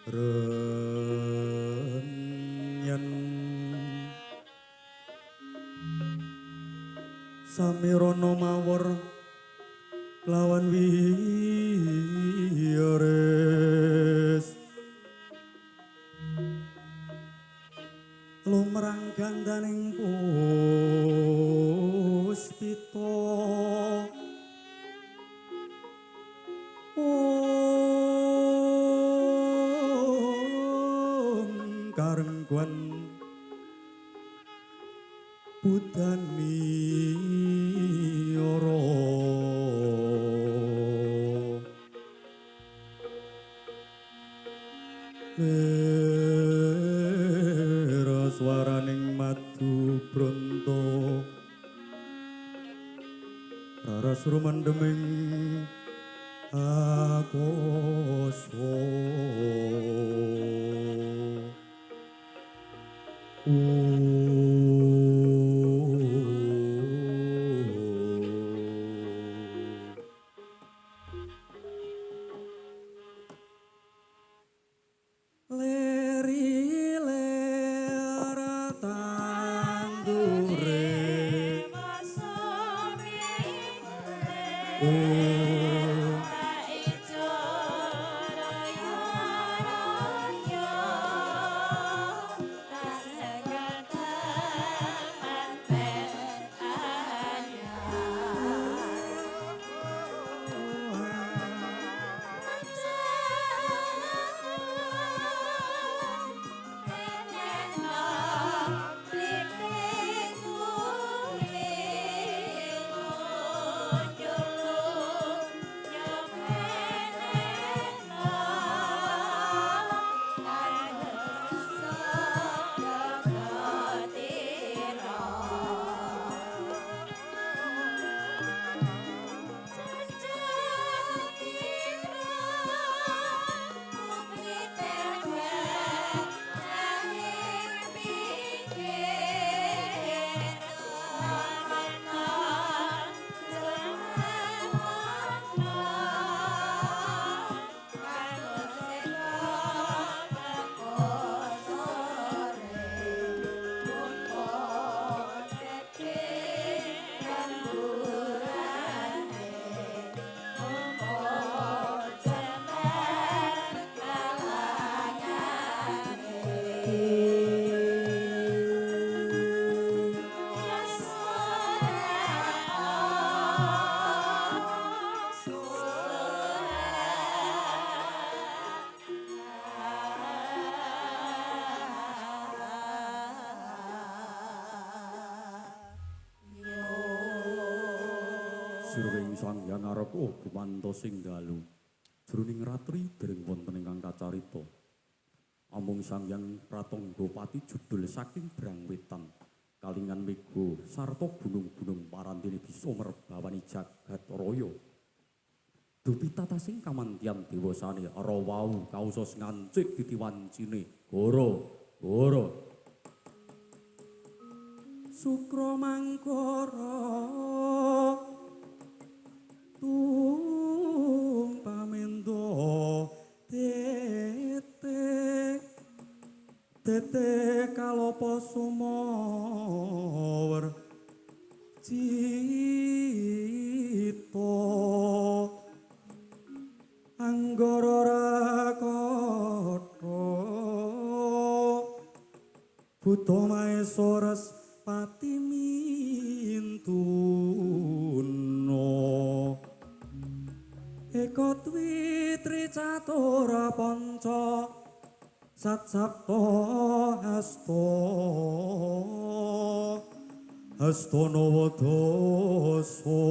Renyen Samirana mawur lawan wiyares lumrang gandaning puspita karengguan budani ora lera swaraning madu bronto raras rumandeming akoso leri lera tandure Siruwing Sang Hyang Arep gumantos sing dalu. Jroning ratri dereng wonten ingkang kacarita. Amung Sang Hyang Pratangga judul saking Brangwetan. Kalingan mega sarta gunung-gunung parantene bisa merbawani jagat raya. Dupi tatasing kamantian dewasane ara wau kausos ngancik ditiwancine goro Sukra mangkara tung pamendo tete kalopo sumawar cito anggara rakoto Buddha Mahesaras pati mintuno Eko twitri catura panca Sat sapto hasto nawadasa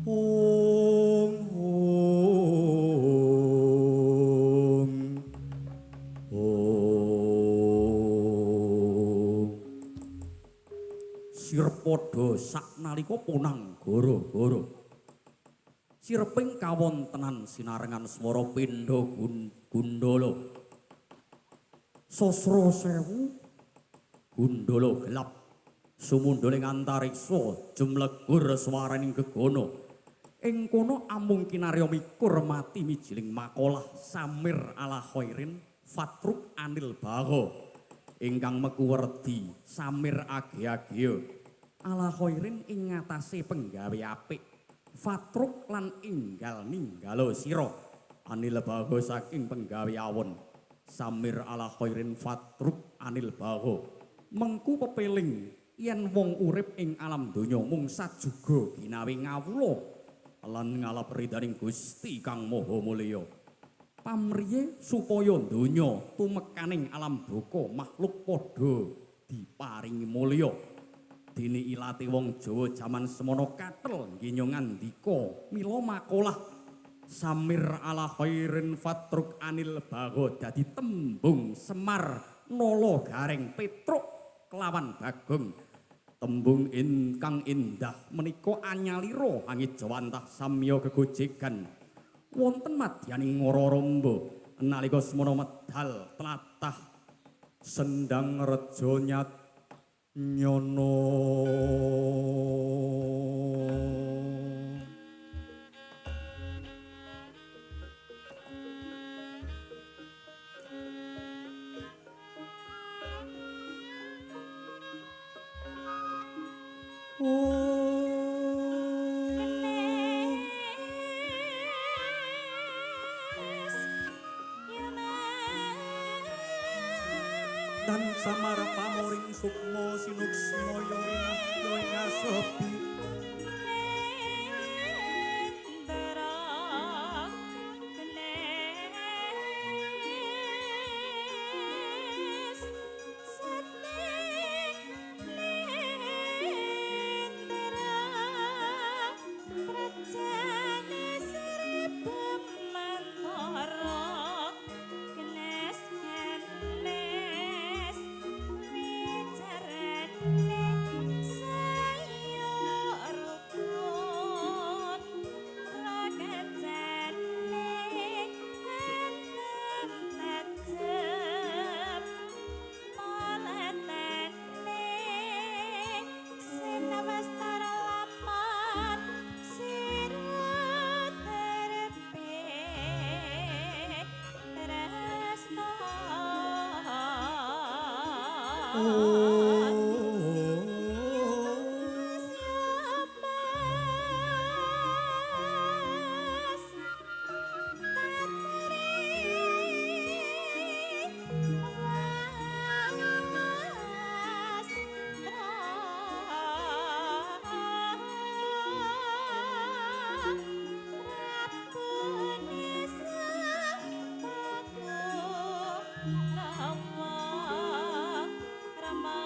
Om Sirpada saknalika punang goro sireping kawontenan sinarengan swara pindha gundala sasra sewu gundala gelap sumundhaning antariksa jumlegur swaraning gegana Ing kono amung kinarya mikur mati mijiling makalah Samir ala khairin fatruk anil baho ingkang meku werdi Samir age-ageo ala khairin ing ngatasé penggawe apik fatruk lan inggal ninggalo sira anil baho saking penggawe awon Samir ala khairin fatruk anil baho mengku pepeling yen wong urip ing alam donya mung sajuga ginawe ngawula lan ngalap ridaning Gusti Kang Maha Mulya. Pamriye supaya donya tumekaning alam baka makhluk padha diparingi mulya. Dene ilate wong Jawa jaman semana kathel nggih ngandika mila makalah Samir ala khairin fatruk anil bago dadi tembung Semar nala gareng Petruk kelawan Bagong. Tembung ingkang indah menika anyalira angit jawantah samya gegojegan wonten madyaning ngara ramba nalika semana medal tlatah sendang reja nyat nyono. Dan samar pamoring sukmo sinuksmo yorinah yoinga sepi Rama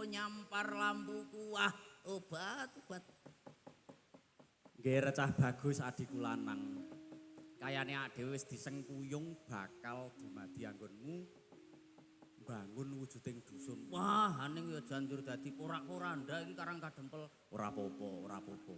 nyampar lampuku wah obat. Nggih recah bagus adiku lanang. Kayane awake dhewe wis disengkuyung bakal dumadi anggonmu bangun wujuding dusun. Wah, aning ya janjur dadi porak-poranda iki karang kadempel. Ora apa-apa.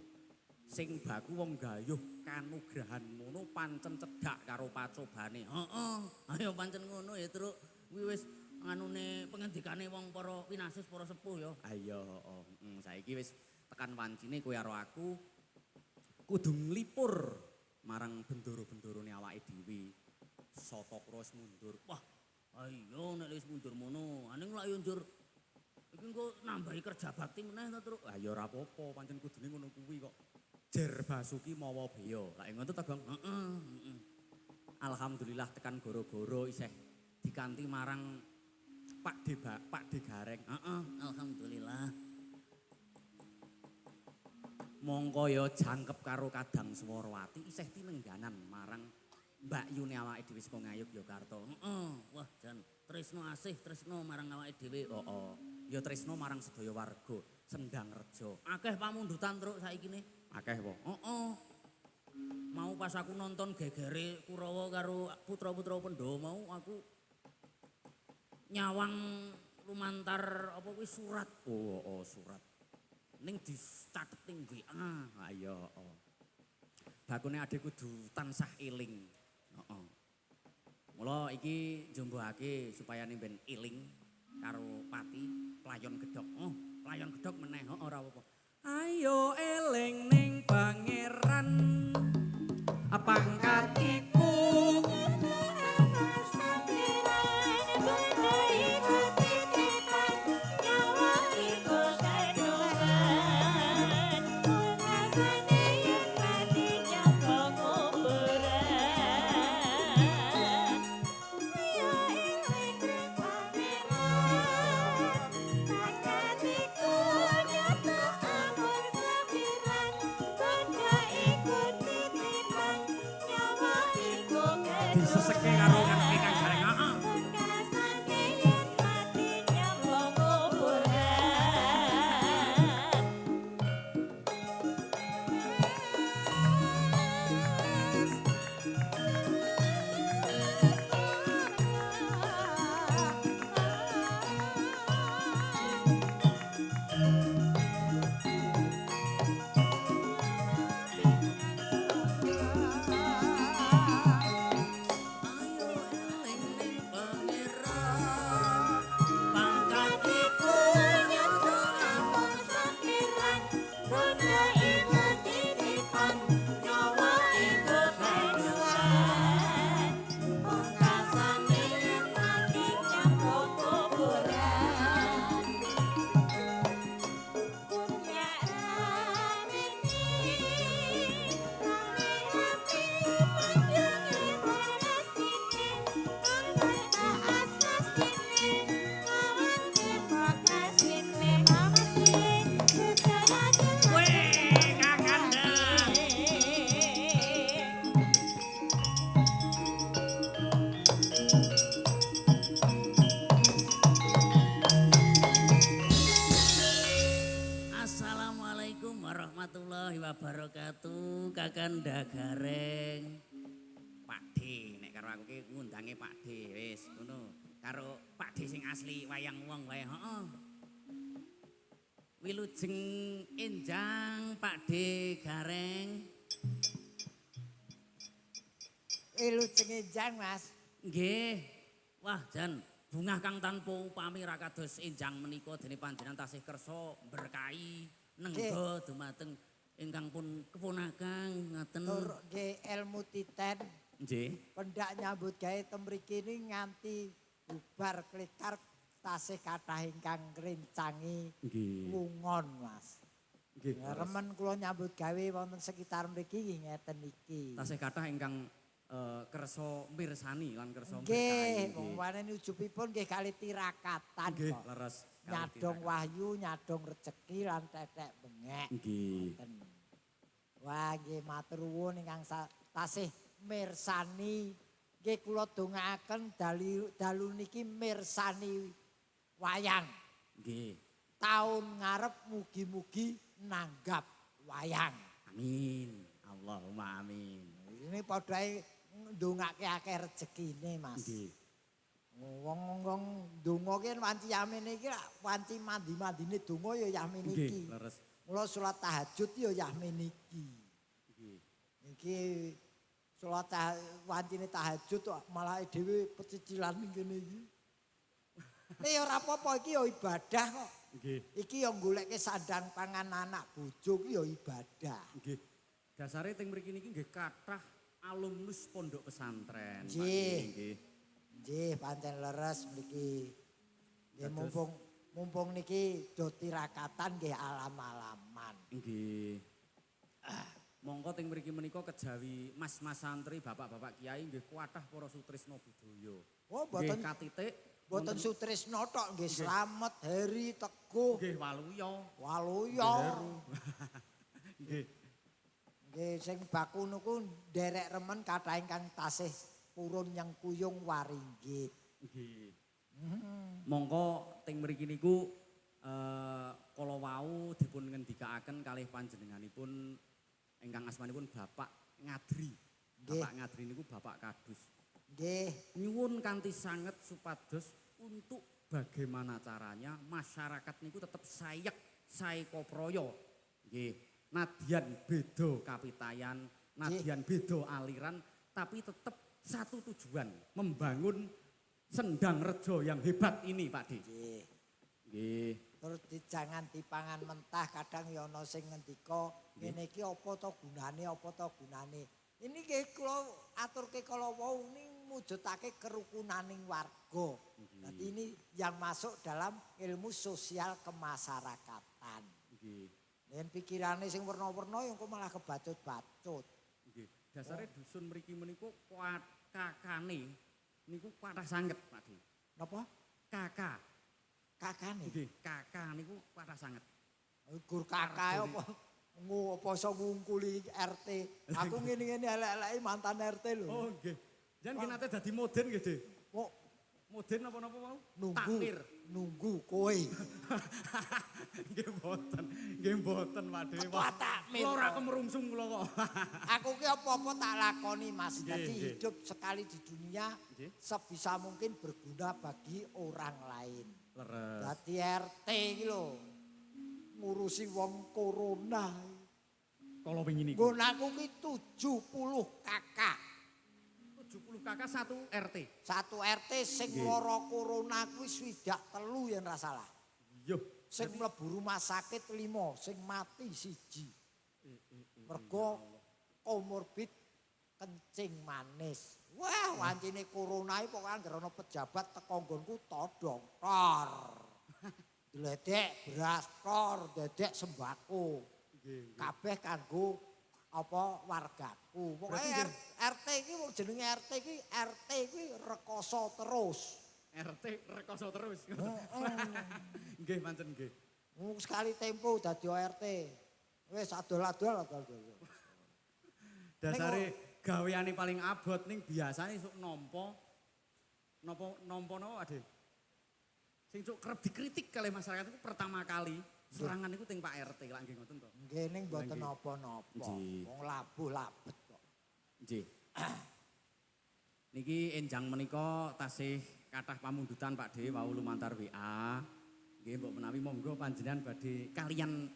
Sing baku wong gayuh kanugrahan mono pancen cedhak karo pacobane. Heeh, ayo pancen ngono ya, Truk. Kuwi wis nganune pengendikane wong para winasis para sepuh ya. Ayo, saiki wis tekan wancine kowe karo aku kudu nglipur marang bendoro-bendorone awake dhewe. Satokra wis mundur. Wah, ayo nek wis mundur mono, aning lak yo njur iki engko nambahi kerja bakti meneh to, Truk. Lah ya ora apa-apa, pancen kudune ngono kuwi kok. Jer Basuki mawa beya. Lah ngono to, Gong. Heeh. Alhamdulillah tekan goro-goro isih dikanti marang Pak De Gareng. Heeh, alhamdulillah. Mongko ya jangkep karo Kadang Swarawati isih tinengganan marang Mbak Yune awake dhewe saka Ngayuk Yogyakarta. Heeh, wah jan tresno asih tresno marang awake dhewe. Heeh. Ya tresno marang sedaya warga Sendang Reja. Akeh pamundutan Truk saikine. Akeh po. Heeh. Mau pas aku nonton gegere Kurawa karo putra-putra Pandhawa mau aku nyawang lumantar apa kuwi surat. Oh, surat. Ning dicatet ning WA. Ayo, bakune adek kudu tansah eling. Heeh. Mula iki njombohake supaya ben eling karo pati playon gedhok. Oh, playon gedhok meneh. Heeh, ora apa-apa. Ayo eling ning pangeran. Pangkat iku diseseke karo ngerti Kang Gareng. Heeh. Assalamualaikum warahmatullahi wabarakatuh. Kakanda Gareng. Pak D, nek karo aku ki ngundange Pak D wis ngono. Karo Pak D sing asli wayang wong wae. Heeh. Wilujeng enjang Pak D Gareng. Wilujeng enjang, Mas. Nggih. Wah, jan bungah kang tanpa upami ra kados enjang menika dene panjenengan tasih kersa berkahi nengga dumateng ingkang pun keponakan ngaten. Tur nggih ilmu titen Nggih. pendak nyambut gawe temriki ini nganti bubar klikar tasih kathah ingkang ngrencangi Nggih. wungon, Mas. Nggih. Remen kula nyambut gawe wonten sekitar mriki nggih ngeten iki. Tasih kathah ingkang kersa mirsani lan kersa Nggih, wong wanen ujubipun nggih kali tirakatan Nggih, kok. leres. Nyadong wahyu, nyadong rezeki lan tetek bengek. Nggih. Ngoten. Wah, nggih matur nuwun ingkang tasih mirsani. Nggih kula dongaaken dalu niki mirsani wayang. Nggih. taun ngarep mugi-mugi nanggap wayang. Amin. Allahumma amin. Ini padha ndongake akeh rezekine, Mas. Nggih. Wong-wong donga ki wanci yamin iki wanci mandi-mandine donga ya yamin iki. Nggih, leres. Mula salat tahajud ya yamin iki. Nggih. Iki salat wancine tahajud kok malah dhewe pecicilan ning kene iki. Nek ya ora apa-apa iki ya ibadah kok. Nggih. Iki ya goleke sandang pangan anak bojo ki ya ibadah. Nggih. Dasare teng mriki niki nggih kathah alumnus pondok pesantren. Pak Nggih. nggih. Nggih, pancen leres mriki. Nggih Dados- mumpung niki do tirakatan nggih alam-alaman. Nggih. Monggo teng mriki menika kejawi mas-mas santri, bapak-bapak kiai nggih kuatah para sutrisno budaya. Oh, Nggih boten katitik boten Sutrisno tok nggih Slamet, Heri, Teguh, nggih waluya. Waluya. Nggih. Nggih sing baku niku nderek remen kathah ingkang tasih purun nyengkuyung waringgit. Nggih. Monggo teng mriki niku kala wau dipun ngendikaaken kalih panjenenganipun ingkang asmanipun Bapak Ngadri. Nggih. Bapak Ngadri niku Bapak Kadus. Nggih, Nyuwun kanthi sanget supados untuk bagaimana caranya masyarakat niku tetap sayek, saekoproyo. Nggih. Nadyan beda kapitayan, nadyan beda aliran, tapi tetap satu tujuan, membangun Sendang Rejo yang hebat ini, Pak Di. nggih. Nggih. Terus jangan dipangan mentah, kadang ya ana sing ngendika ngene iki apa to gunane, apa to gunane. Ini nggih kula aturke kala wau ini mujudake kerukunaning warga. Berarti ini yang masuk dalam ilmu sosial kemasyarakatan. Nggih. Yen pikirane sing werna-werna ya engko malah kebacut-bacut. Nggih. Dasare dusun mriki menika kakane niku kathah sanget, Pak Di. Napa? Kakak. Kakane. Nggih, kakak niku kathah sanget. Gur kakae apa apa iso ngungkuli RT. Aku ngene-ngene elek-eleke mantan RT lho. Oh, nggih. Jan nggih nate dadi moden nggih, Dik. Kok Moden napa-napa mau? nunggu Takmir. nunggu kowe. Nggih mboten. Nggih mboten, Pak Di. Ketua takmir. Kula ora kemerungsung kula kok. Aku ki apa-apa tak lakoni Mas. Nggih, Jadi nggih. hidup sekali di dunia Nggih. sebisa mungkin berguna bagi orang lain. Leres. Dadi RT iki lho ngurusi wong corona. Kala wingi niku. Nggonanku ki 70 kakak. 70 kakak 1 RT. Satu RT sing Nggih. lara corona kuwi swidak telu yen ora salah. Yo. Sing mlebu rumah sakit 5, sing mati 1. Mergo komorbid kencing manis. Wah, wancine corona iki pokoke anggere ana pejabat teko nggonku todong tor. Diledek beras tor, dedek sembako. Kabeh kanggo apa wargaku. Pokoke Berarti RT iki wong jenenge RT iki RT iki rekoso terus. RT rekoso terus. Nggih, pancen nggih. Sekali tempo dadi ORT. Wis adol-adol. Dasare gaweane paling abot ning biasane sok nampa napa Ade. Sing sok kerep dikritik kalih masyarakat itu pertama kali serangan niku teng Pak RT lak nggih ngoten to. Nggih ning mboten Nggih. napa-napa. Nggih. Wong labuh labet kok. Nggih. Niki enjang menika tasih kathah pamundutan Pak Dewi wau lumantar WA. Nggih mbok menawi monggo panjenengan badhe kalian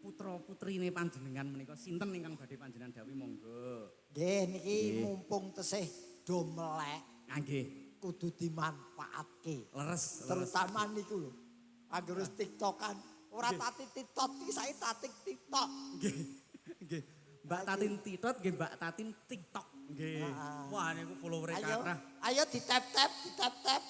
putra-putrine panjenengan menika sinten ingkang badhe panjenengan dawuh monggo. Nggih niki Nggih. mumpung tesih do melek Ah nggih, kudu dimanfaatke. leres. Terutama niku lho. Anggere TikTokan ora tati TikTok iki saiki tati TikTok. Nggih. Nggih. Mbak Tatin Titot nggih Mbak Tatin TikTok. Nggih. Ah. Wah niku follower Ayo, kathah. ayo ditap-tap.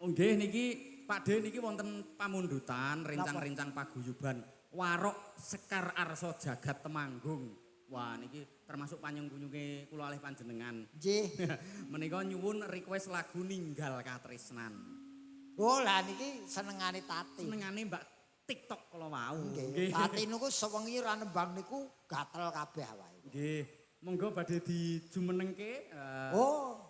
Oh nggih niki Pak De niki wonten pamundutan rencang-rencang paguyuban Warok Sekar Arso Jagat Temanggung. Wah niki termasuk panyengkuyunge kula alih panjenengan. Nggih. Menika nyuwun request lagu Ninggal Katresnan. Oh lah niki senengane Tati. Senengane Mbak TikTok kala wau. Nggih. Tati niku sewengi ra nembang niku gatel kabeh awake. Nggih. Monggo badhe dijumenengke. Oh.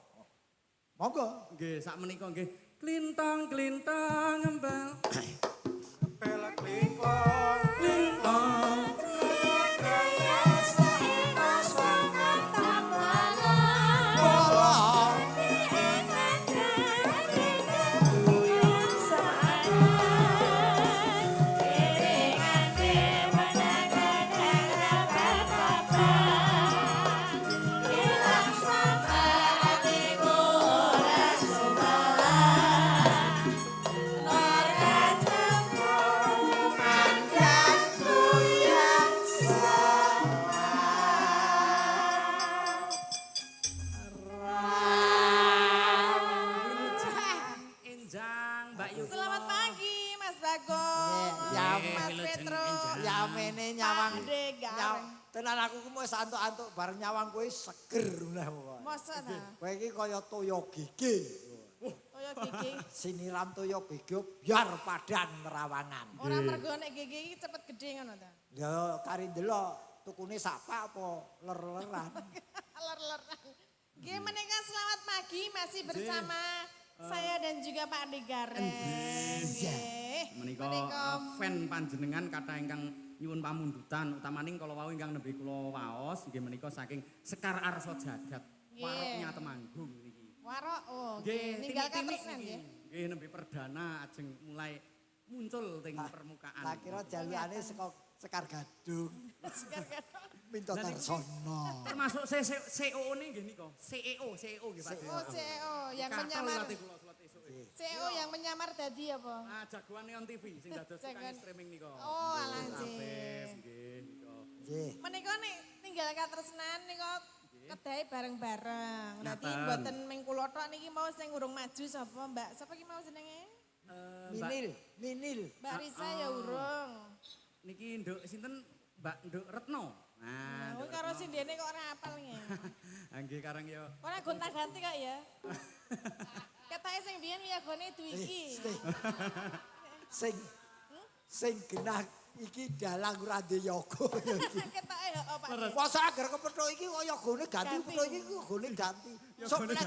Monggo. Nggih sak menika nggih Klintang-klintang embel. Pelek lingkong. Klintang. Bolong. Enjang, Mbak Yu. Selamat pagi Mas Bagong. Ya, Mas Lho, Petro. jeneng Enjang. Ya mene nyawang. Ade, gareng. Tenan aku ku wis antuk-antuk bareng nyawang kuwi seger meneh pokoke. Masa ta? Kowe iki kaya toya gigi. Kaya gigi. Siniram toya gigi biar padan nerawangan. Ora mergo nek gigi iki cepet gedhe ngono ta. Ya kari ndelok tukune sapa apa ler-leran. Ler-leran. Nggih menika selamat pagi masih bersama saya dan juga Pak Ade Gareng. Nggih. Menika fan panjenengan kata ingkang nyuwun pamundutan utamaning kalau wau ingkang nembe kula waos nggih menika saking Sekar Arsa Jagat. Nggih. Waroknya Temanggung niki. Warok, oh Nggih, ninggal tinik-tinik katresnan niki. nggih. Nggih nembe perdana ajeng mulai muncul teng permukaan. Tak kira jalukane Sekar Gadung. Minta Tarsono. Termasuk CEO ini nggih nika. CEO nggih Pak. Oh CEO yang Kathol menyamar. nanti kula salat esuk. CEO yang menyamar dadi apa? Ah jagoan Neon TV sing dados Jagoan. tukang streaming nika. Oh, alah, Terus Jih. Apes, nggih nika. Nggih. Menika nek ninggal katresnan nika kedahe bareng-bareng. Dadi Ngaten. mboten ming kula tok niki mau sing urung maju sapa, Mbak? Sapa ki mau jenenge? Minil. Mbak Risa ya urung. Niki Nduk sinten Mbak Nduk Retno. Nah, Oh, karo sindene kok ora apal nge. nggih karang ya. Ora gonta-ganti kok ya. Ketoke sing biyen wiyagone Dwiki. Sing genah iki dalang ora ndek yoga ya iki. Ketoke ya Pak. Masa agar kepethuk iki kok yogane ganti, Ganti. kepethuk iki kok gone ganti. Sok meneh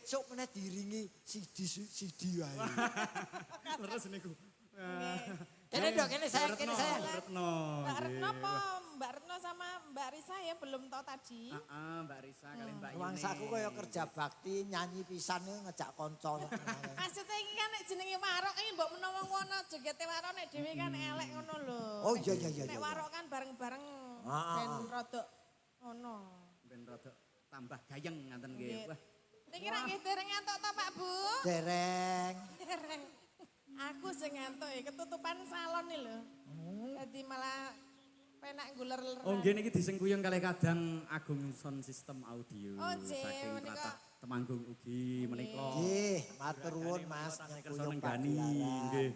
sok meneh diringi sidi wae. Leres niku. Kene dok, kene saya. Retno. Mbak Retno apa? Mbak Retno sama Mbak Risa ya belum tahu tadi. Heeh, Mbak Risa kali Mbak Yuni. Wangsaku kaya kerja bakti nyanyi pisan ngejak kanca. Maksudnya iki kan nek jenenge warok iki mbok menawa ngono jegete warok nek dhewe kan elek ngono lho. Oh iya. Nek warok kan bareng-bareng Ah, ben rodok ngono. Ben rada tambah gayeng ngaten nggih. Nggih. Wah, Niki ra nggih dereng ngantuk to Pak Bu? Dereng. Dereng. Aku sing ngantuk ya ketutupan salon nih lho. Dadi malah penak guler-ler. Oh nggih niki disengkuyung kalih kadang Agung Sound System Audio Oh, Jih, saking menika. Tlatah Temanggung ugi menika. Nggih, matur nuwun Mas Kersa nyengkuyung nenggani pagelaran. nggih.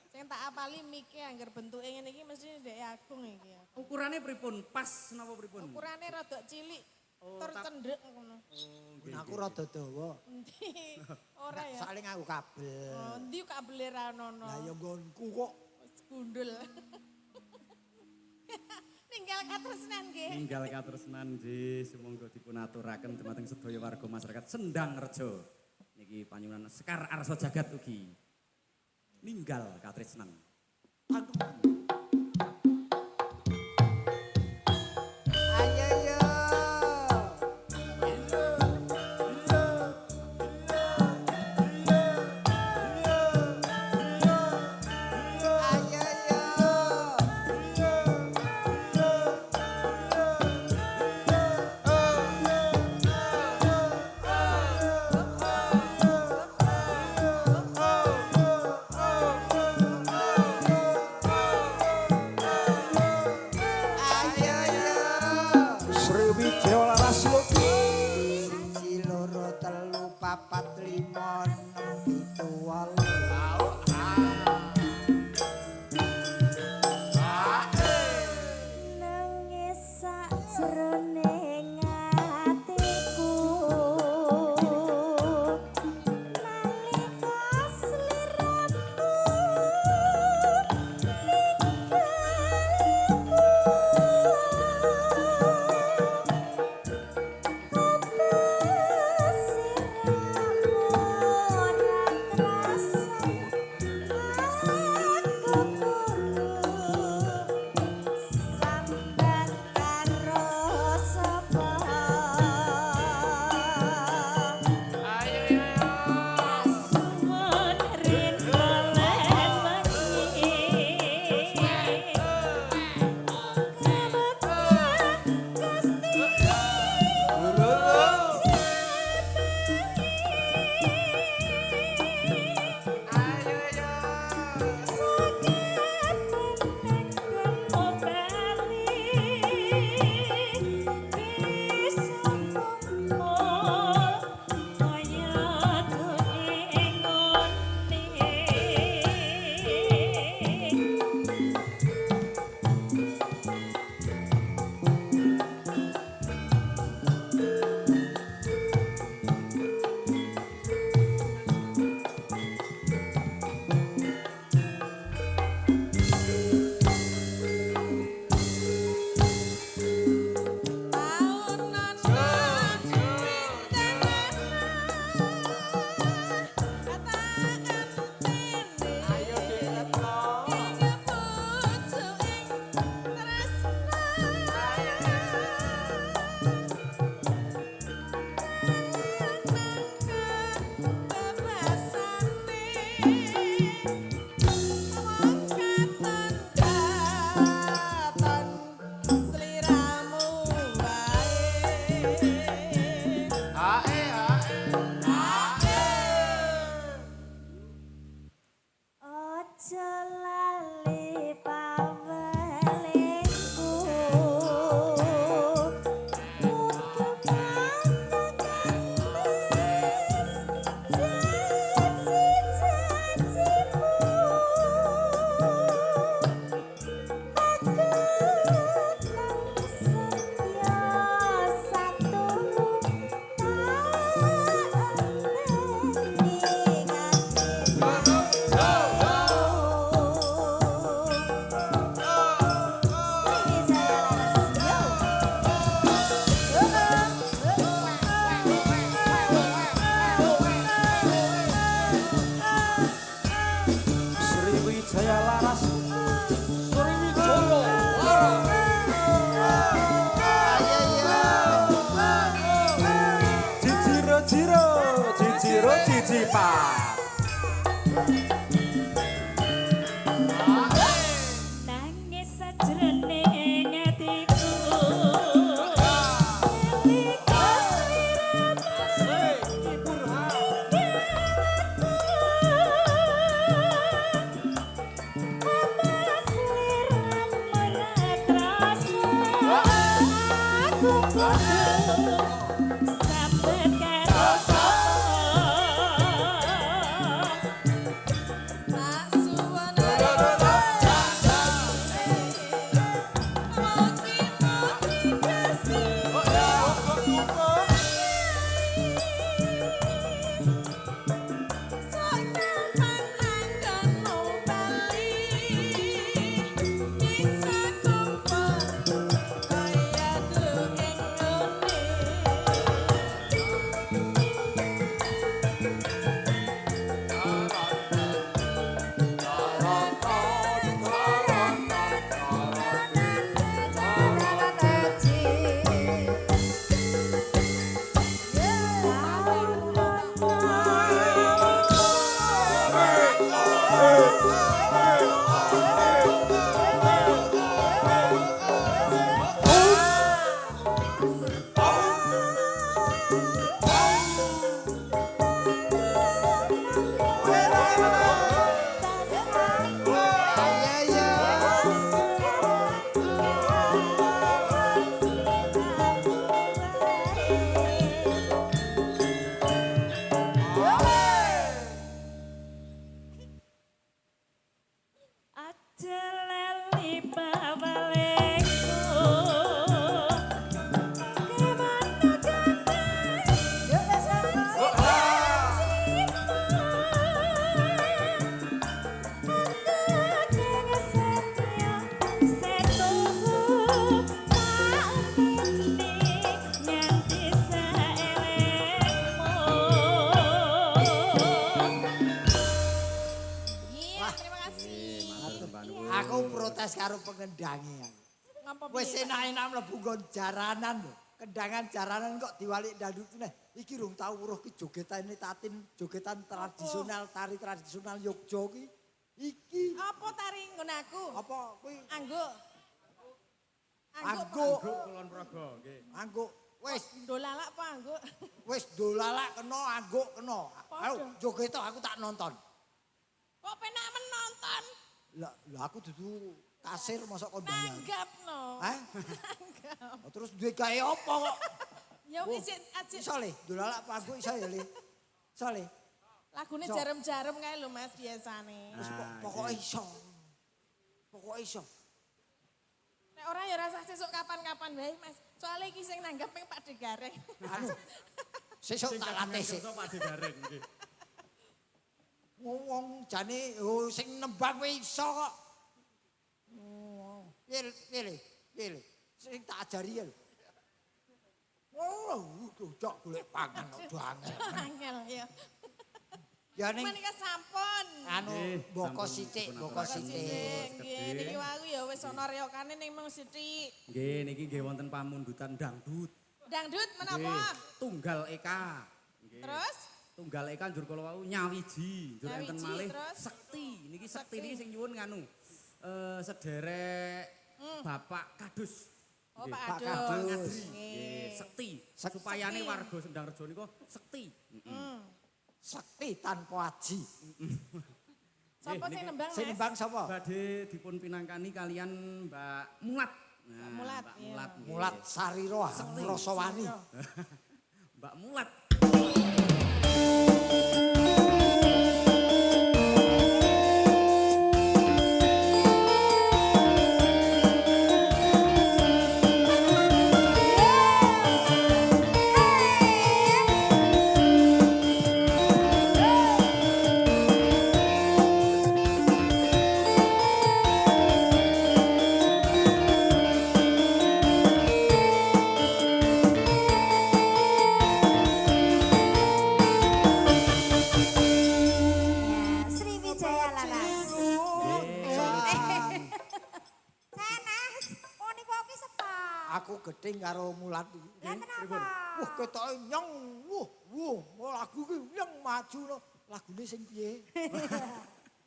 Sing tak apali mike anggar bentuke ngene iki mesti ndek Agung iki ya. Ukurane pripun? Pas napa pripun? Ukurane rada cilik. Oh, Tur tak- cendhek ngono. Oh nggih. Aku rada dawa. Endi? Ora ya. Soale nganggo kabel. Oh, endi kabele ra ono. Lah ya nggonku kok. Wis gundul. Ninggal katresnan nggih. Ninggal katresnan nggih sumangga dipun aturaken dumateng sedaya warga masyarakat Sendang Rejo. Niki panyuwunan Sekar Arsa Jagat ugi. Ninggal katresnan. Ayo yo. Ayo yo. Sriwijaya Larang. Jijiro jijiro jijipat. Nangis sajroning atiku nalika sambet karo Tak suwana Moki-moki kasih Sakapan anggonmu bali Bisa kumpul kaya dungeng ngene aja lali bawalengku kemana Iya, terima kasih. Aku protes karo pengendangi. Ngapa Wis piye, Pak? enak-enak mlebu nggon jaranan lho. Kendangan jaranan kok diwalik dandut neh. Iki rung tau weruh ki jogetane tatin, jogetan tradisional, tari tradisional Yogya ki. Iki Apa tari ngono aku? apa kuwi Angguk. angguk, Kulon Progo nggih. angguk. Wis Dolalak apa angguk? wis dolalak kena, angguk kena. Ayo Padha. joget aku tak nonton. Kok penak menonton? Lah aku dudu kasir mosok kon bayar. Nanggap no. Hah? Nanggap. Oh, terus duwe gawe apa kok? Ya Oh, isin ajit. Iso le, dolalak apa angguk iso ya le. Iso le. Lagune Iso. jarem-jarem kae lho Mas biasane. Wis pokoke iso. Pokoke iso. Nek ora ya rasa sesuk kapan-kapan wae Mas. Soale iki sing nanggap ping Pak Degareng. Anu. Sesuk tak latih sik. Kersa Pak Degareng nggih. Wong jane sing nembang kuwi iso kok. Piye le? Sing tak ajari ya lho. Oh, cocok golek pangan kok do angel. Angel ya. Ya ning Menika sampun. anu Nggih, boko sampun sithik, dipun boko aturaken. sithik. Nggih, niki wae ya wis ana reyokane ning mung sithik. Nggih niki nggih wonten pamundutan dangdut. Dangdut menapa? Nggih, Tunggal Eka. Nggih. Terus Tunggal Eka njur kala wau nyawiji, njur enten Nyawiji, malih terus? sekti. Niki sekti Sekti. niki sing nyuwun nganu. Sederek Bapak Kadus. Oh, Nggih, Pak Kadus. Adus. Nggih, Nggih. sekti. Sekti. Supayane warga Sendang Rejo niku sekti. Sekti tanpa aji. Sapa sing nembang Sing Mas? nembang sapa? Badhe dipun pinangkani kalian Mbak Mulat. Nah, Mulat, Mbak iya. Mulat. nggih. Mulat Sariro, Rosowani. Mbak Mulat. aku gedeng karo Mulat iki. Lah kenapa? Wah, ketoke nyeng. Wah, lagu iki nyeng maju no. Lagune sing piye?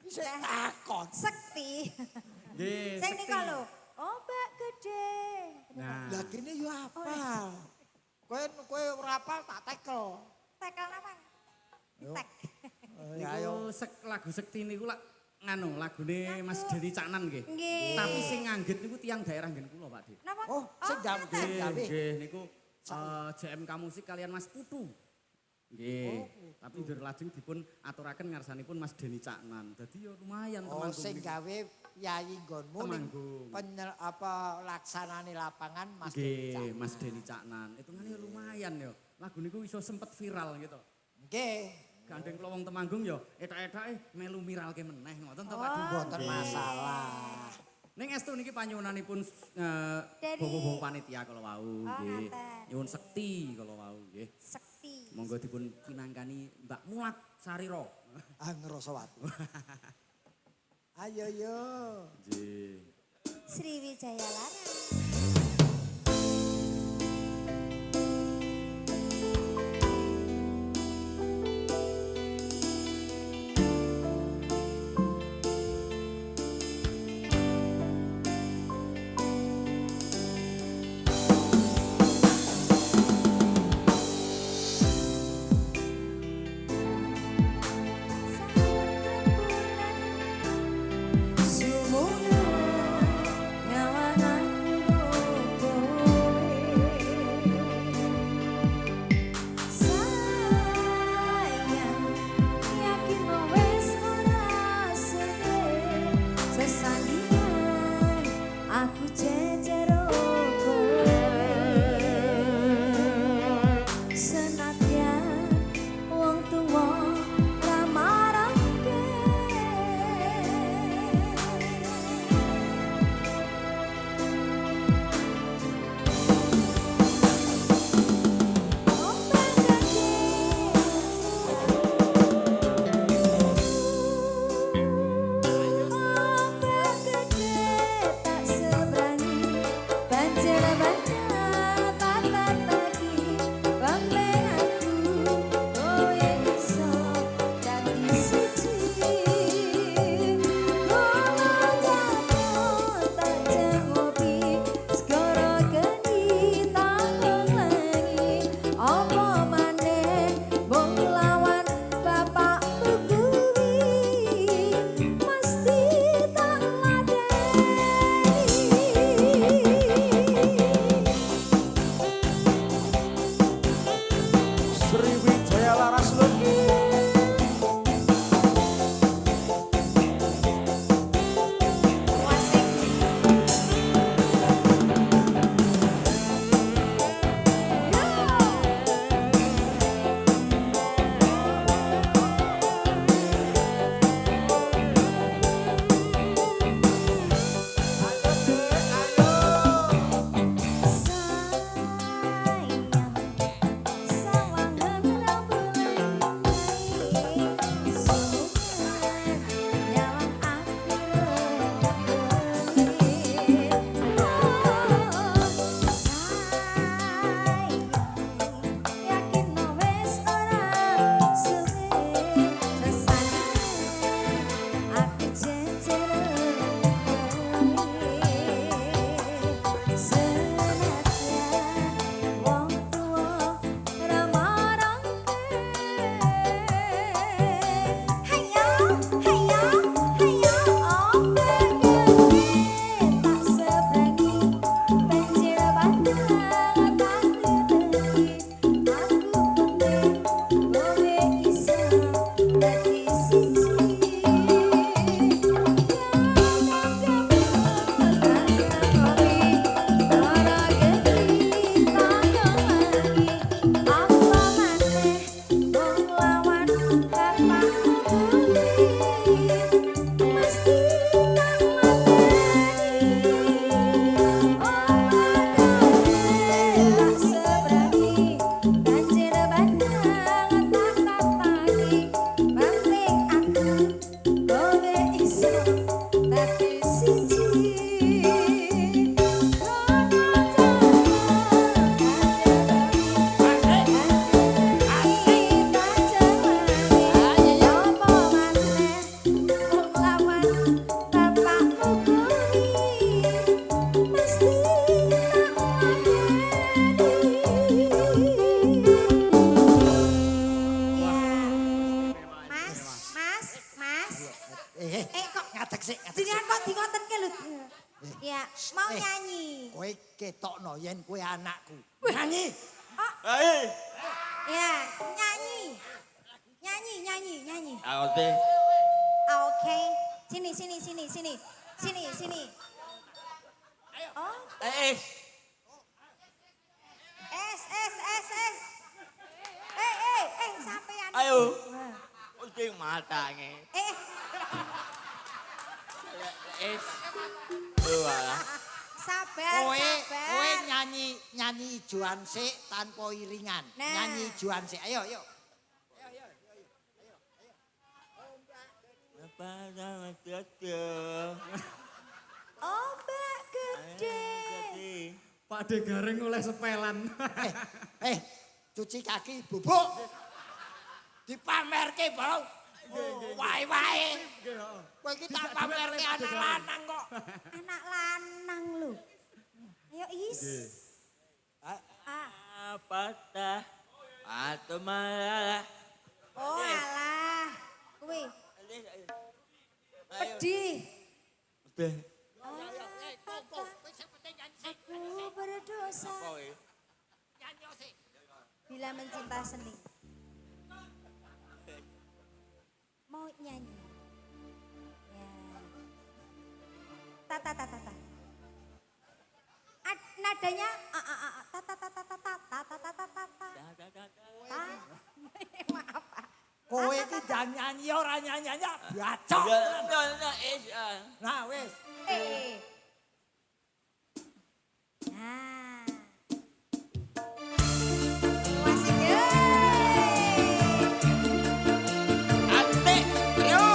Sing takon. Sekti. Nggih, Sing sekti. nika lho. Ombak gede. Nah, Lah kene yo apal. Kowe ora apal tak tekel. Tekel apa? Tek. Ya ayo. Niku lagu sekti niku lak nganu lagune Mas Deni Caknan nggih. Nggih. Tapi sing nganggit niku tiyang daerah nggen kula Pak Dik. Napa? Oh, sing gawe gawe. Nggih niku JMK Musik kalian Mas Putu. Nggih. Tapi ndur lajeng dipun aturaken ngarsanipun Mas Deni Caknan. Dadi ya lumayan Oh, temanggung sing niku. gawe yayi nggonmu ning Temanggung. laksanane lapangan Mas Nggih, Deca. Mas Deni Caknan. Hitungane ya lumayan ya. Lagu niku iso sempet viral gitu. Nggih, Gandeng kula wong Temanggung ya etak-etake melu miralke meneh ngoten to Pak Dik. mboten masalah. Ning estu niki panyuwunanipun Dari- bawa-bawa panitia kala wau nggih. ngaten. Nyuwun sekti kala wau nggih. Sekti. Monggo dipun pinangkani Mbak Mulat Sariro. Ah ngrasawati. Ayo yo. Nggih. Sriwijaya Lara. Sumuno ngawanan di ngoten ke lho. Ya, mau Eh. nyanyi. Kowe ketokno yen kowe anakku. Nyanyi. Ya, nyanyi. Nyanyi. Oke. Oke. Sini. Sini. Oh, Eh. es. Sampean. Ayo. Wah. Kucing mata nge. Es. Wah. Sabar. Kowe nyanyi ijoan sik tanpa iringan. Nah. Nyanyi ijoan sik. Ayo. Apa nama itu? Ombak gede. Pak De Garing oleh sepelan. Cuci kaki bubuk. Dipamerke bau. Wae. Kowe iki tak pamerke anak lanang kok. Anak lanang lho. Ayo is. Apa dah? Atau malah. Oh alah. Kuwi pedih. Udah. Aku berdosa bila mencinta seni. Mau nyanyi? Ya. Ta. Nadanya Maaf. Kowe iki jangan nyanyi ora nyanyi bacok. Nah wis. Nah. Wasik ye. Ante, yo.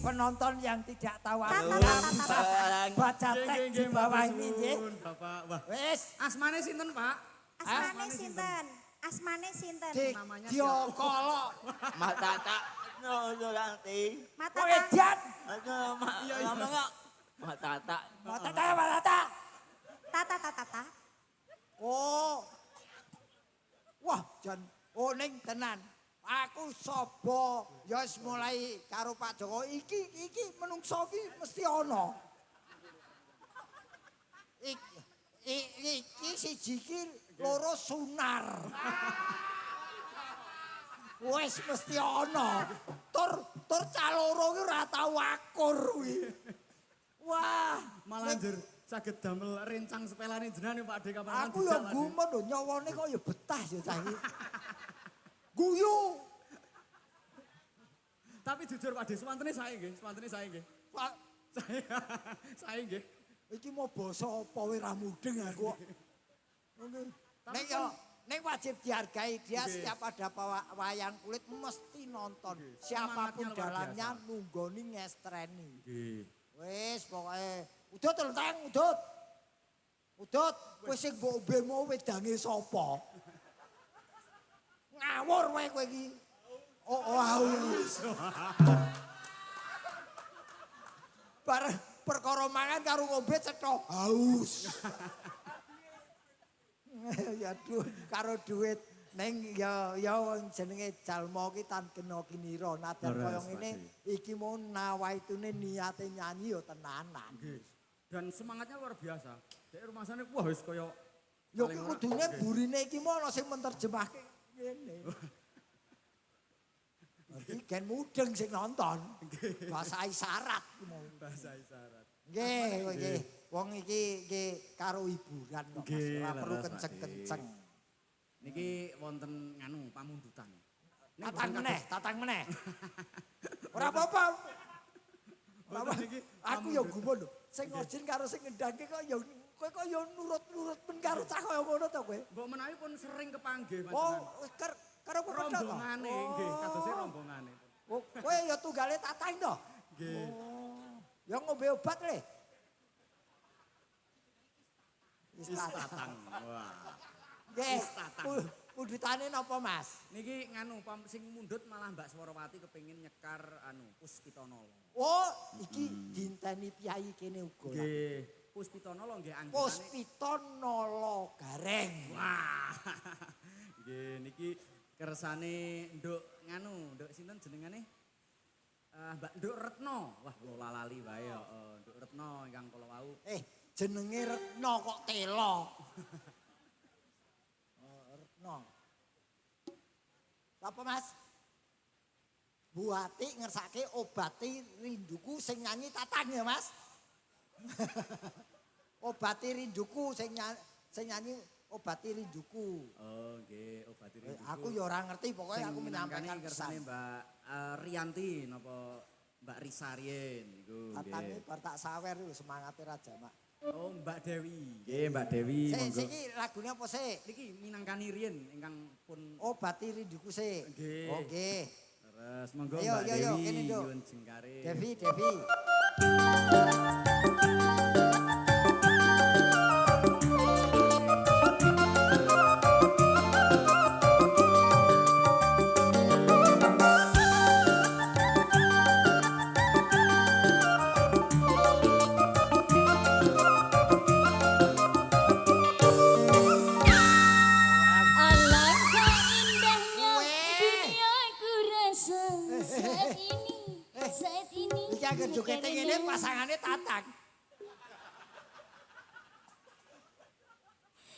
penonton yang tidak tahu Tata, Arab, tata, tata. baca Nggih, teks nggih, di nggih, bawah matur ini nggih. suwun, Bapak. Wah, Wis, Asmane sinten, Pak? Asmane sinten? Asmane sinten? namanya diokolo. Mata tak. No, nanti. Mata Kok ta? edan? Mata tak. Mata ta, mata ta. Tata tata tata. Oh. Wah, jan ning tenan. Aku sapa ya wis mulai karo Pak Jokowi iki menungso iki mesti ana. Iki siji iki loro sunar. Wes mesti ana. Tur caloro ki ora tau akur kuwi. Wah, malah njur saged damel rencang sepelane jenengan Pak Ade kapan aku ya gumun lho nyawane kok ya betah ya cah iki. Guyu. Tapi jujur Pak Ade, swantene sae nggih. Pak, Sae nggih. iki mau basa apa wae ra mudeng aku kok. Nek wajib dihargai dia setiap ada wayang kulit mesti nonton. Siapapun Semangatnya luar dalamnya nunggoni ngestreni. Nggih. Wis pokoke udut lenteng udut. Udut kowe sing mbok bemo wedange sapa? Ngawur wae kowe iki. Oh, haus. Perkara mangan karo ngombe cetha haus. Ya duh karo duit ning ya wong jenenge jalma ki tan kena kinira nadan kaya ngene iki mau nawaitune niate nyanyi ya tenanan. Nggih. Dan semangatnya luar biasa. Dek rumasane wah wis kaya Ya ki kudune burine iki mau ana sing menterjemahke ngene. Iki gen mudeng sing nonton. Bahasa isyarat ki mau. bahasa isyarat. Nggih, nggih. Wong iki karo hiburan kok Mas, Nggih, ora perlu leres, Pak kenceng-kenceng. Niki wonten nganu pamundutan. Tatang meneh. Ora apa-apa. Mboten niki Aku ya gumun lho. Sing ngojin karo sing ngendangke kok ya kowe kok ya nurut-nurut men karo cah kaya ngono to kowe. mbok menawi pun sering kepanggih Oh, panjenengan. karo kok Rombongane nggih, kadose rombongane. Oh, kowe ya tunggale tatang to? Nggih. Ya ngombe obat le. Wis Tatang. Wah. Nggih. Pundutane napa, Mas? Niki nganu sing mundut malah Mbak Swarawati kepengin nyekar Puspitanala. Oh, iki dinteni piyai kene uga. Nggih. Puspitanala nggih anggitane. Puspitanala Gareng. Wah. Nggih niki Kersane Nduk sinten jenengane? Mbak Nduk Retno. Wah, kula lali wae ya. Nduk Retno ingkang kula wau. Jenenge Retno kok telo. Retno. Apa Mas? Buati ngersake obati rinduku sing nyanyi Tatang ya Mas. Obati rinduku sing nyanyi obati rinduku. Oh, nggih, obati rinduku. Aku ya ora ngerti pokoknya aku menyampaikan kersane pesan. Mbak Rianti napa Mbak Risa Rien niku Tatange nggih. bar tak sawer lho semangate Raja Mak. Oh, Mbak Dewi. nggih Mbak Dewi monggo. Siki lagune apa sih? Niki minangkani Rien ingkang pun Obati rinduku sih. Nggih. Oke. leres. Monggo Ayo, Mbak ayo, ayo, Dewi kene, Nduk. nyuwun jengkare. Devi. Alangkah indahnya Weh. duniaku rasa saat ini Iki agar jogete ngene pasangane Tatang.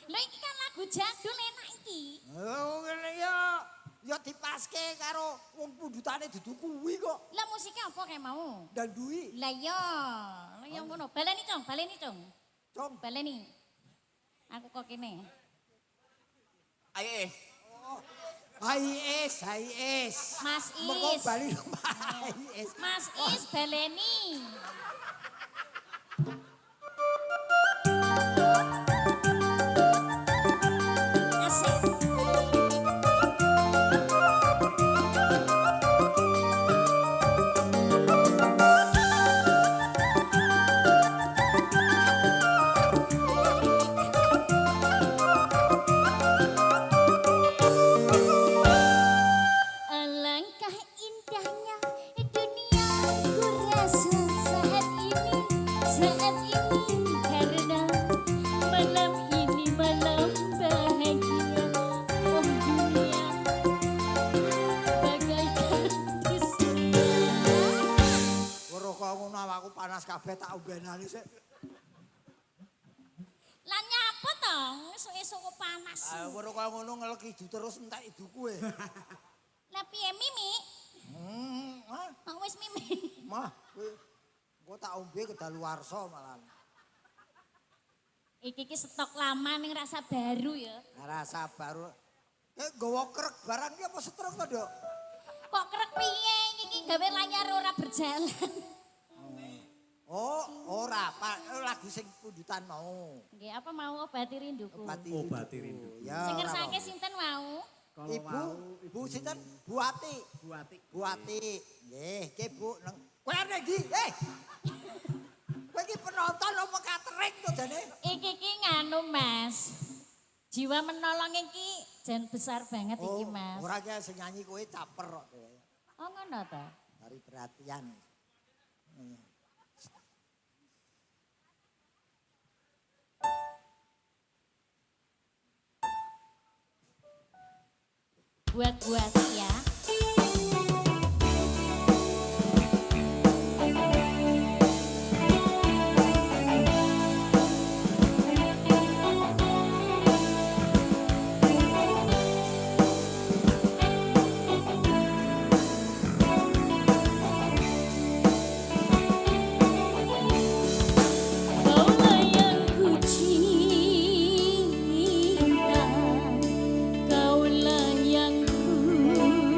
Lah iki kan lagu jadul enak iki. Oh ngene ya dipaske karo wong pundutane dudu kuwi kok. Lah musiknya apa kayak mau? Dan duwi, Lah ya ngono. Baleni Cung. Cong. Baleni. Aku kok kene. Ayo. Hai es. Mas Mengko Is. bali hai es. Mas Is baleni. Asik. saat ini karena malam ini malam bahagia. Oh dunia bagaikan kesepian. Weruh kok ngono awakku panas kabeh tak ombenani sik. Lah nyapa to? Esuk-esuk kok panas. Weruh kok ngono ngelek idu terus entek idu kuwe. Lah piye Mimi? Mah, Mau wis Mimi. mah kowe tak ombe kedaluwarsa malah. Iki stok lama ning rasa baru ya. Rasa baru. Nggawa krek barang iki apa setruk to, Dok? Kok krek piye iki gawe layar ora berjalan. Oh, ora, Pak. Lagi sing pundutan mau. Nggih, apa mau obati rinduku? Obati rindu. Ya. Sing ora ngersake apa. sinten wau? Kalau Ibu, mau Ibu sinten? Bu Ati. buati. Bu Ati. Nggih, ki Bu nang kowe arep ndi? Kowe iki penonton apa katering to jane? Iki nganu Mas. Jiwa menolong iki jan besar banget iki Mas. Ora ki sing nyanyi kowe caper kok. Oh ngono ta? Dari perhatian. Buat ya. Kaulah yang ku cinta, kaulah yang ku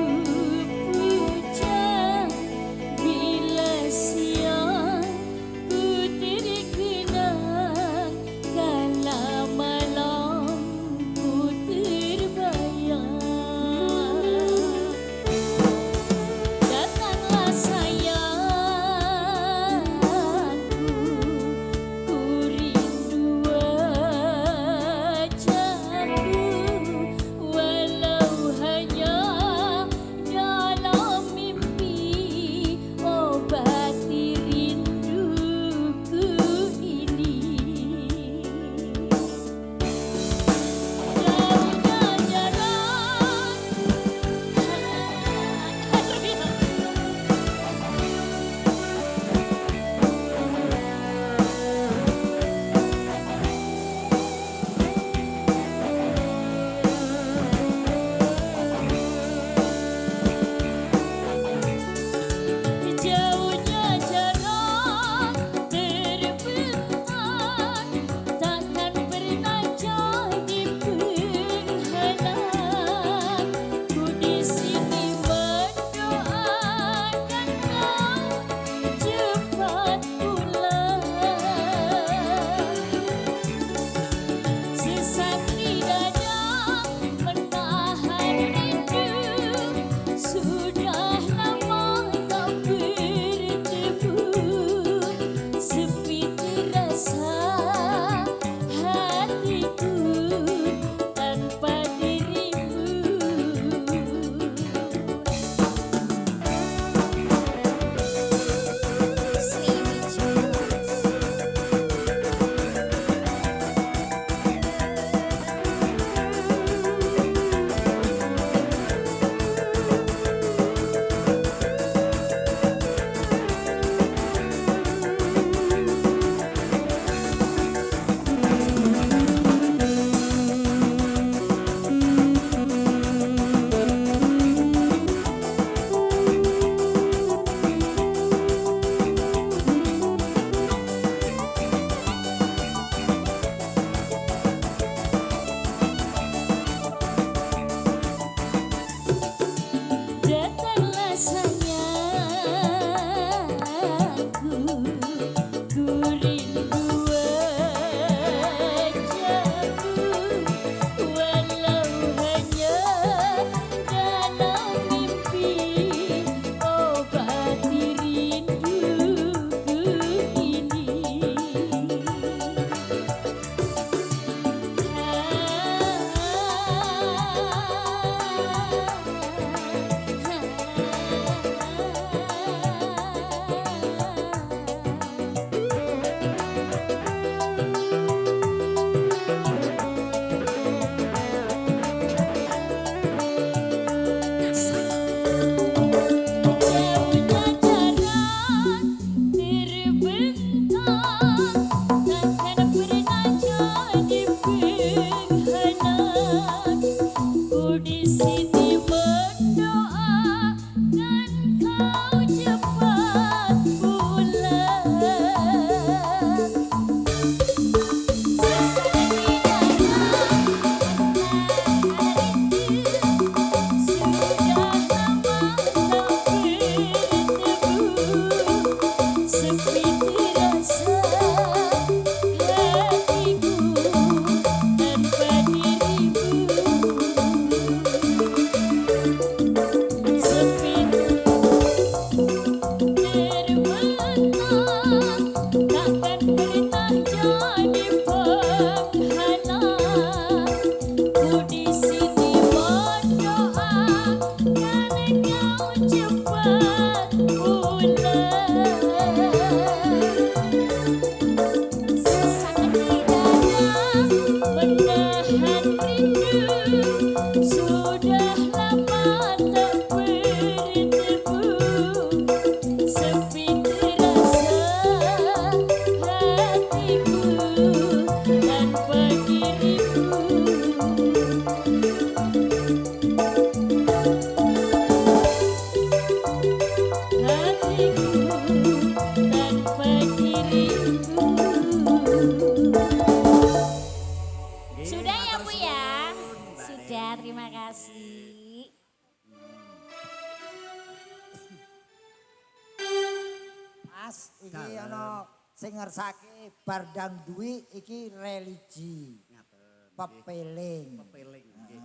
Mas, iki Dalem. ana sing ngersake bar ndang duwi iki religi. Ngaten. Pepeling. Pepeling nggih.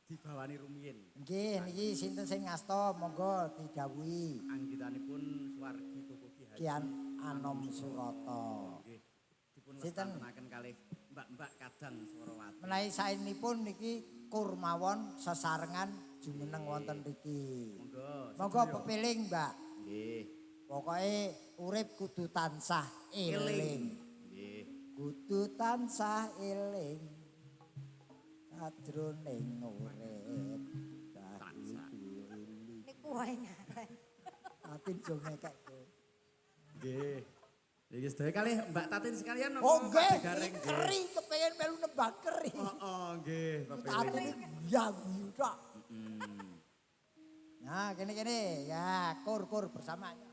Dibawani rumiyin. Nggih, niki sinten sing ngasta monggo didhawuhi. Anggitanipun Suwargi Koko Ki Haji. Kian Anom Surata. Nggih. Dipun Sinten? lestarenaken kalih Mbak-mbak Kadang Swarawati. Menawi saenipun niki kurmawon sesarengan jumeneng wonten mriki. Monggo. Monggo sedaya. pepeling, Mbak. Nggih. Pokoke urip kudu tansah eling. Nggih. Kudu tansah eling. Sadroning urip. Tansah. Niku wae ngaran. Atin jo ngekek. Nggih. Iki sedaya kalih Mbak Tatin sekalian napa Oh nggih, Pak Gareng iki nggih. keri kepengin melu nembak keri. Oh, nggih, pepeling. Atin ya guyu tok. Nah, kene-kene ya kur bersamanya.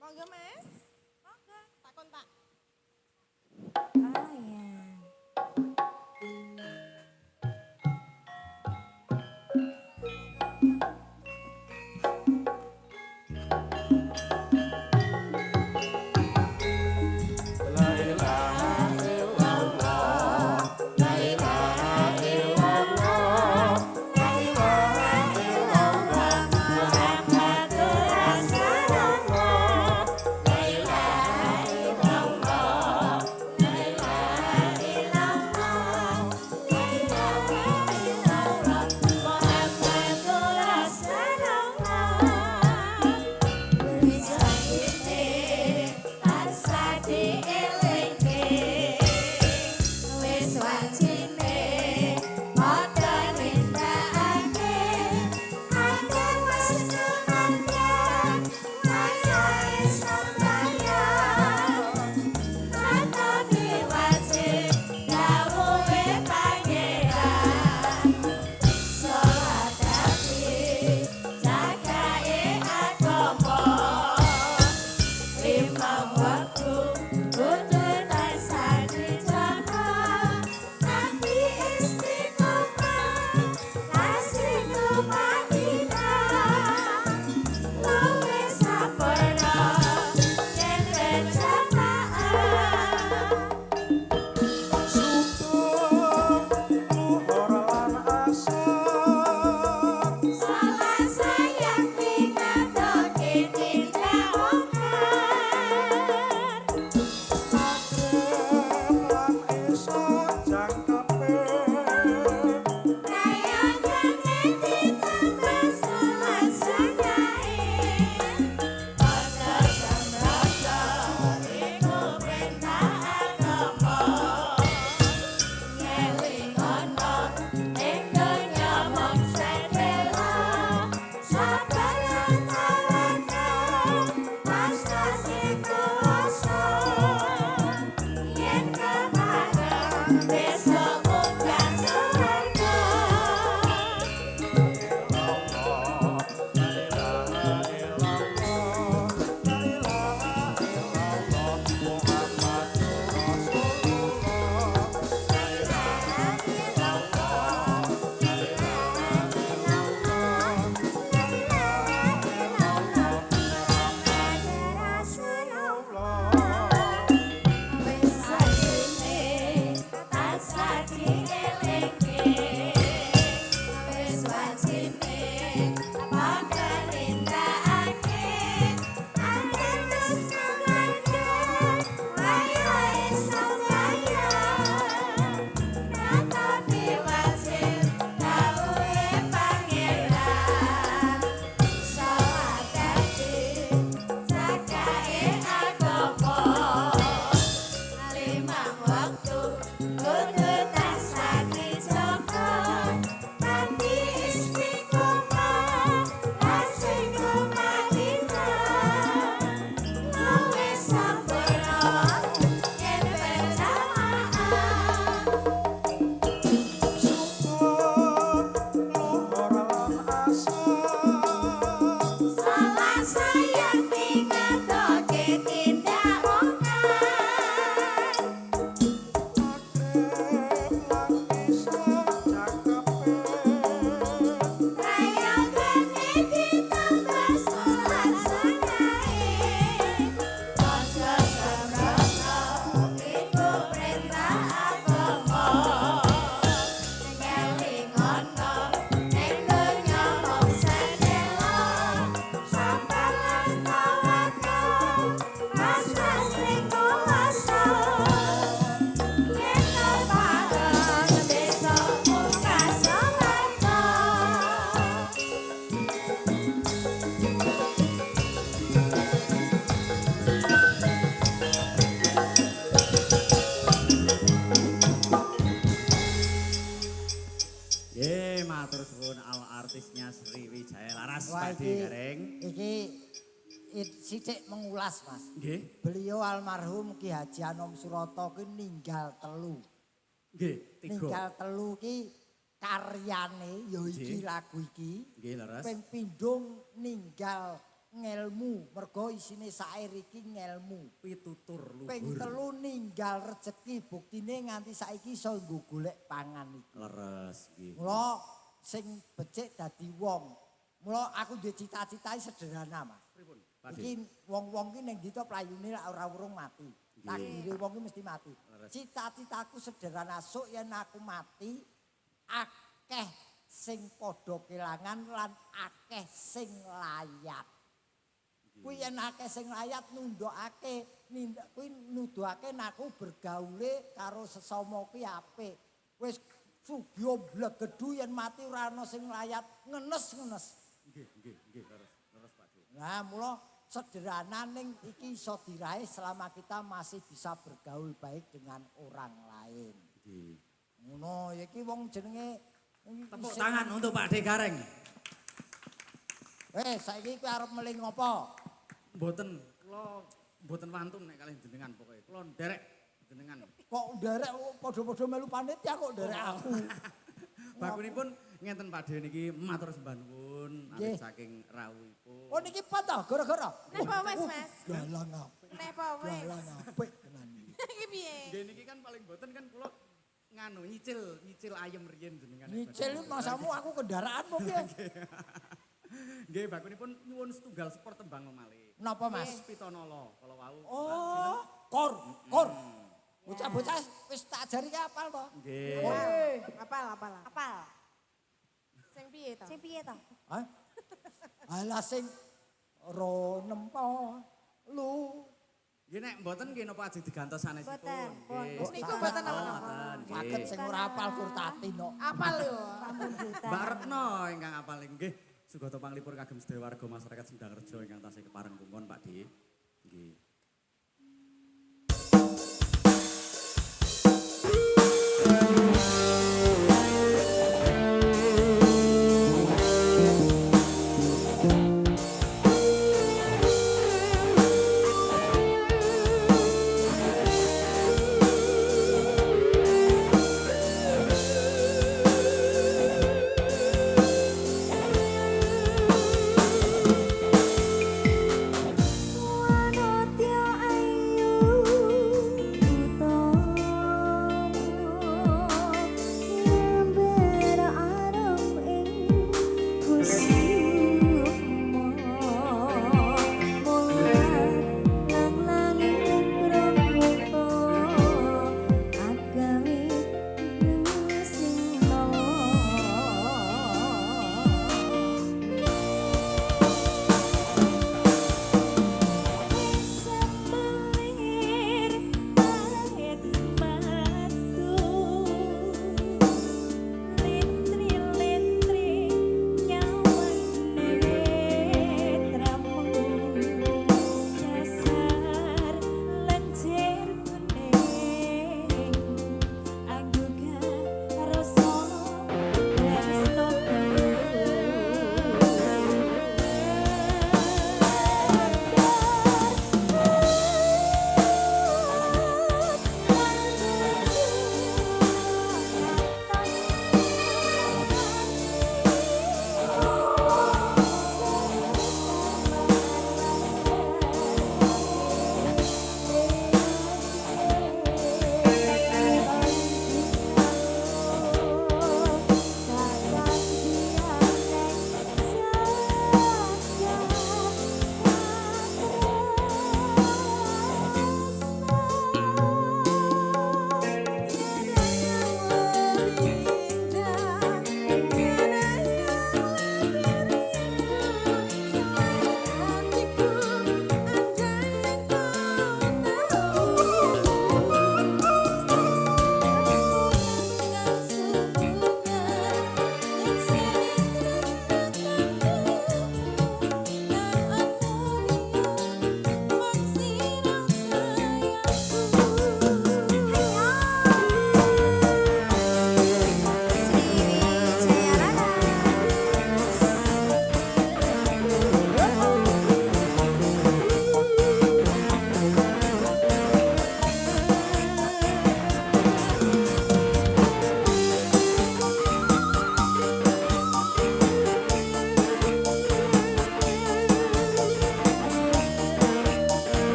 Monggo Mas. Monggo. Takon Pak. Oh ya. Sayang ning ngatoke tindak okan. sithik mengulas Mas. Nggih. Beliau almarhum Ki Haji Anom Suroto ki ninggal 3. Nggih, 3. Ninggal 3 ki karyane ya iki Nggih. lagu iki. Nggih, leres. Ping pindhung ninggal ngelmu, mergo isine sair iki ngelmu. Pitutur Ping luhur. 3 ninggal rejeki, buktine nganti saiki iso nggo golek pangan iki. Leres nggih. Mula sing becik dadi wong. Mula aku duwe cita-cita sederhana, Mas. Pripun? Pakde. Iki wong-wong ki ning dita playune lak ora urung mati. Takdire wong ki mesti mati. Cita-citaku sederhana, sok yen aku mati akeh sing padha kelangan lan akeh sing layat. Kuwi yen akeh sing layat nundukake kuwi nuduhake naku bergaule karo sesama kuwi apik. Wis sugih blegedu yen mati ora ana sing layat ngenes-ngenes. Nggih, leres Pakde. Nah, mula sederhana ning iki iso diraih selama kita masih bisa bergaul baik dengan orang lain. Nggih. Ngono, iki wong jenenge Tepuk tangan untuk Pak De Gareng. saiki kowe arep meling ngopo? Mboten, kula mboten wantun nek kalih jenengan pokoke. Kula nderek jenengan. Kok nderek padha-padha melu panitia kok nderek aku. Bakunipun ngenten Pakde niki matur sembah nuwun Nggih. awit saking rawuhipun. Oh niki apa to gara-gara? Napa wis, Mas? Galang apik. Napa wis? Galang apik tenan iki. Iki piye? Nggih niki kan paling boten kan kula nganu nyicil ayem riyen jenengan. Nyicil masamu aku kendaraan apa piye? Nggih bakunipun nyuwun setunggal support tembang malih. Napa Mas? Pitonolo kala wau. Oh, kor. Bocah-bocah wis tak ajari ki apal to. Nggih. Apal. Apal. Sing piye to? Sing piye to? Hah? Alah sing ro nempo lu. Nggih nek mboten nggih napa ajeng digantos sanesipun. Mboten, pun. Nggih. Niku mboten apa-apa. Mboten, Saged nggih. sing ora apal kurtati no. Apal yo. Rambutan. Mbak Retno ingkang apal nggih. Sugata panglipur kagem sedaya warga masyarakat Sendangrejo ingkang tasih kepareng kumpul Pak De. Nggih. Wanati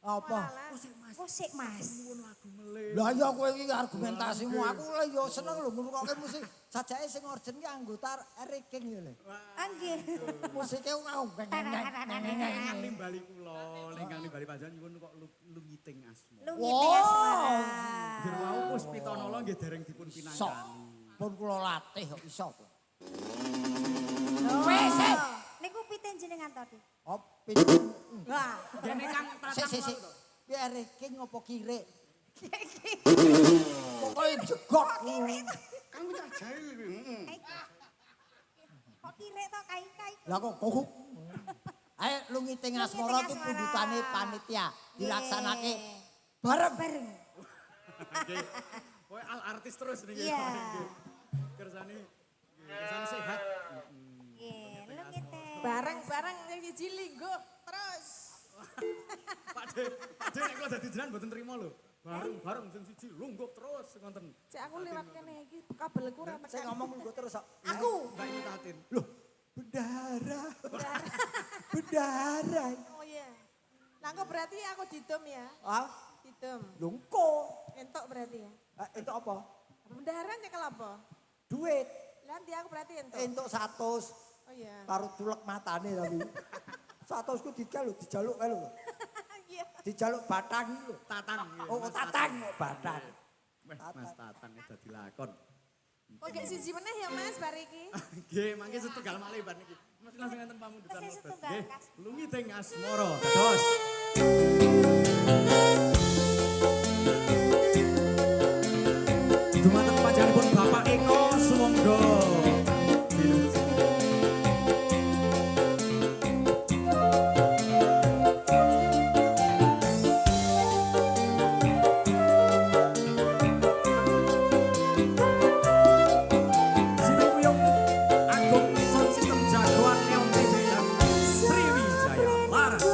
Apa? Musik Mas. Lah iya kowe iki argumentasimu aku lho yo seneng lho ngrungokke musik. Sajake sing origin ki anggota Reking yo lho. Ah nggih. Musike mau Ingkang nimbali kula, ingkang nimbali panjenengan nyuwun kok lumiting asma. Lungiting asmara. Nggih wau Puspitanala nggih dereng dipun Sok. pinanggani. Pun kula latih kok iso kok. Wes. Niku piten jenengan tadi. Opit. Wah. Gene Kang Tatang. Sik. Piye Reking apa Kirik? Pokoke jegot. Kang cah jail iki. Kok kirek to kai-kai. Lah kok kohuk. Ayo lungiting asmara ki pundutane panitia dilaksanake bareng. Nggih. Kowe al artis terus niki. Iya. Kersane sehat. Nggih, lungiting. Bareng-bareng yang siji linggo terus. Pakde nek kula dadi jenengan mboten trima lho. Bareng sing siji lungguh terus ngoten. Cek aku lewat kene iki kabelku ora Sing tekan. ngomong lho terus kok. Aku. Mbak Yutatin. Loh, bendara. Bendara. Oh iya. Lah kok berarti aku didom ya? Ah, Didom. lungko. Entok berarti ya. Itu apa? Bendaran nyekel apa? Duit. Lah nanti aku berarti entok. Entuk 100 Oh iya. karo tulek matane tapi. 100 ku dijaluk kae lho. Iya. Dijaluk batang iki lho. Tatang. Oh, tatang kok batang. Mas Tatang dadi lakon. Kok gak siji meneh ya Mas bar iki? Nggih, mangke setunggal malih bar niki. Mesti langsung enten pamundutan Wis mlebet. setunggal, Nggih, Kas. lumiting asmara dados. Dumateng panjenenganipun Bapak Eko Sumangga. Sinengkuyung Agung Sound System jagoan Neon TV dan Sriwijaya Laras.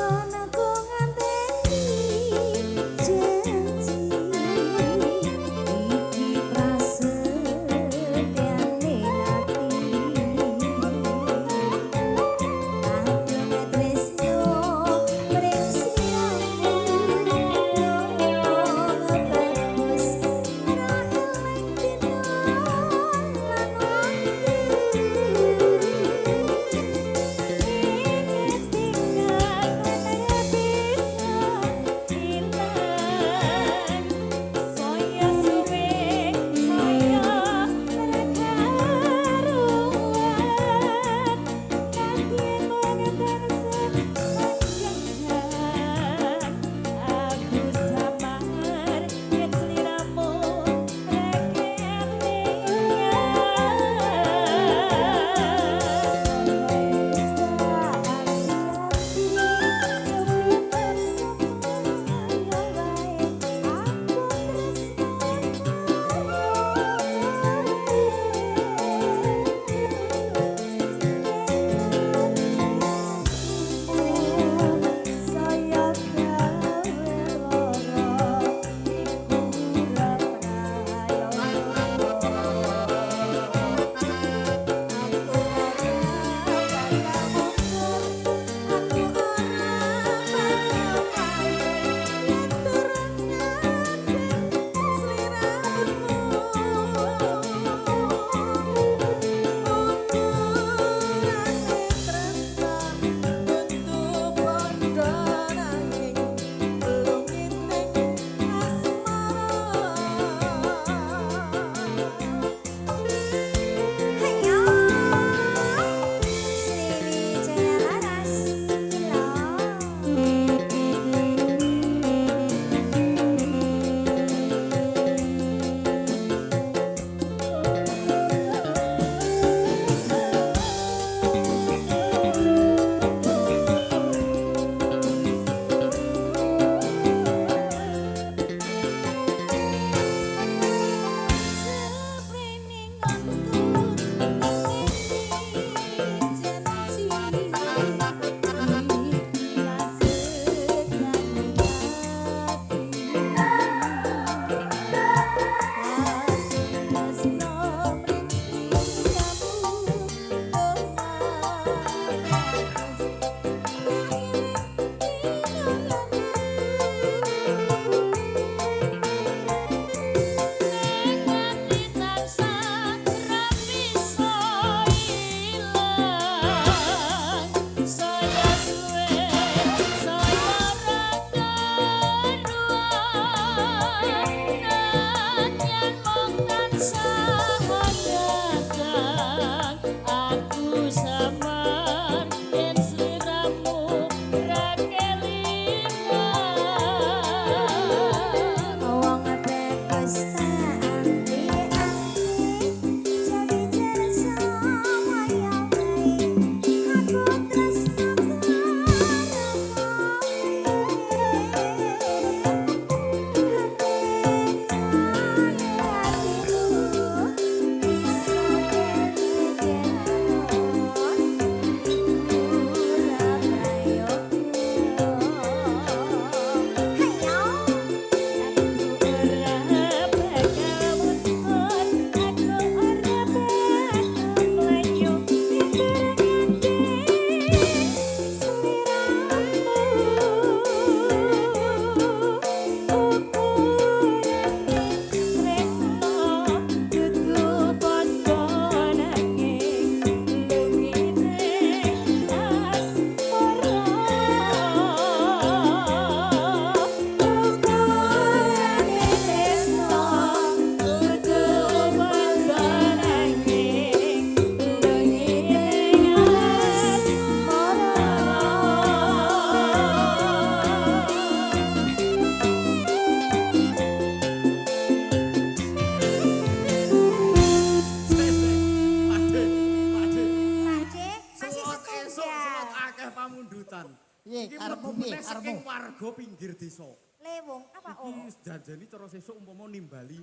lagu pinggir desa. Lewung apa oh? Iki janjani cara sesuk umpama nimbali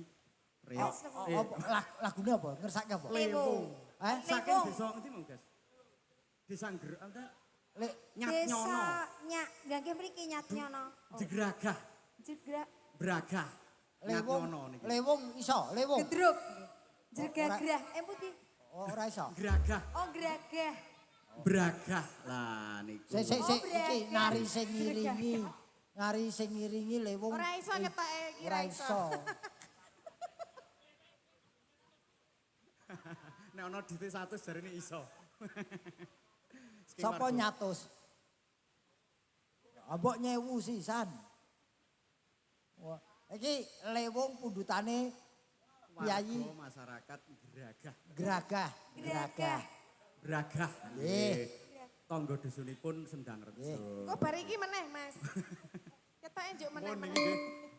Oh, reok. Lagune apa? Ngersake apa? Lewung. Saking desa ngendi mau, Gas? Desa Angger Nyat Nyono. Desa Nyak, nggih mriki Nyat Nyono. Jegragah, Jegrak Bragah. Nyat Nyono niki. Lewung iso, lewung. gedruk. Jegagrah, putih. Ora iso. Gragah, Oh, gragah. Bragah. Lah niku. Sik iki Bragah. nari sing ngiringi. Nari sing ngiringi lewung. Ora iso ketoke iki Ora iso. Nek ana dite 100 jarene iso. Sapa nyatus? Ambok nyewu sisan. Wah, iki lewung pundutane Yayi Warga masyarakat Gragah. Geragah. Bragah. Nggih. Tangga dusunipun Sendang Rejo. Kok bar iki meneh, Mas? Ketoke njuk Pun niki meneh-meneh. nggih.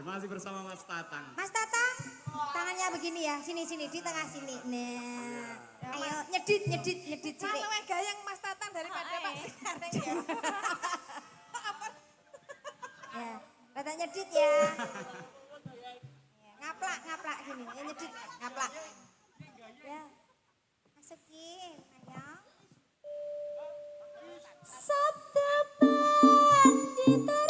Masih bersama Mas Tatang. Mas Tatang, tangannya begini ya, sini-sini di tengah sini. Nah, ayo nyedit sini. Malah gayang Mas Tatang daripada Pak Gareng ya. Ya, rada nyedit ya. Ngaplak gini, ya nyedit, ngaplak. Ya, masukin, ayo. Sabda pandita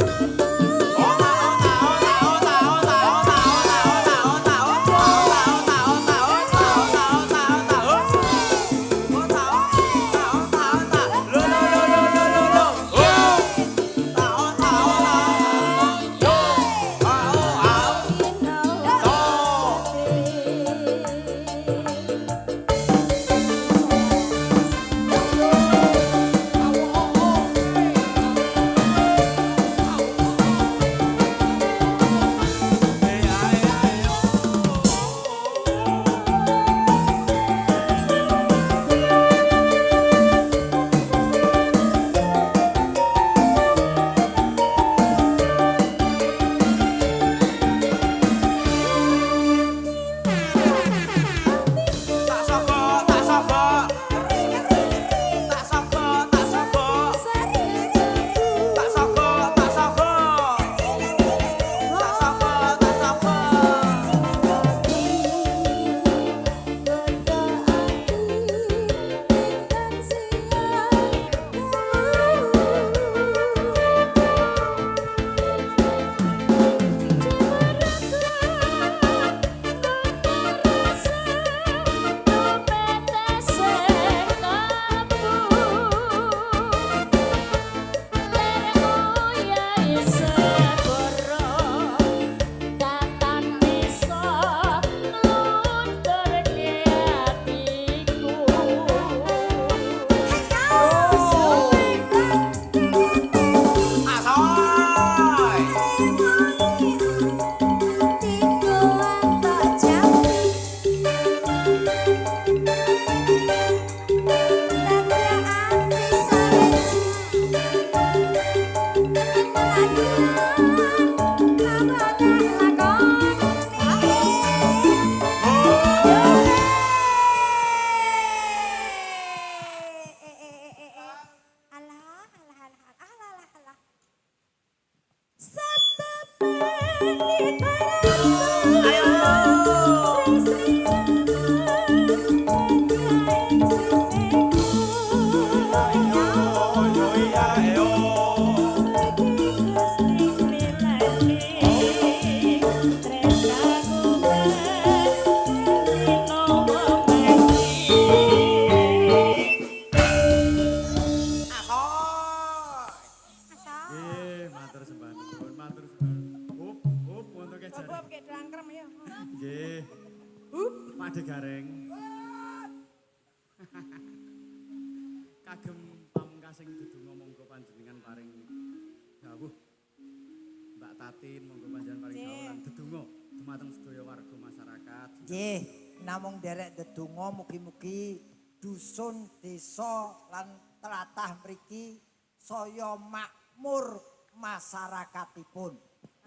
kagem pamungkasing dedonga monggo panjenengan paring dawuh. Mbak Tatin monggo panjenengan paring dawuh lan dedonga dumateng sedaya warga masyarakat. Nggih, namung derek dedonga mugi-mugi dusun, desa lan tlatah mriki saya makmur masyarakatipun.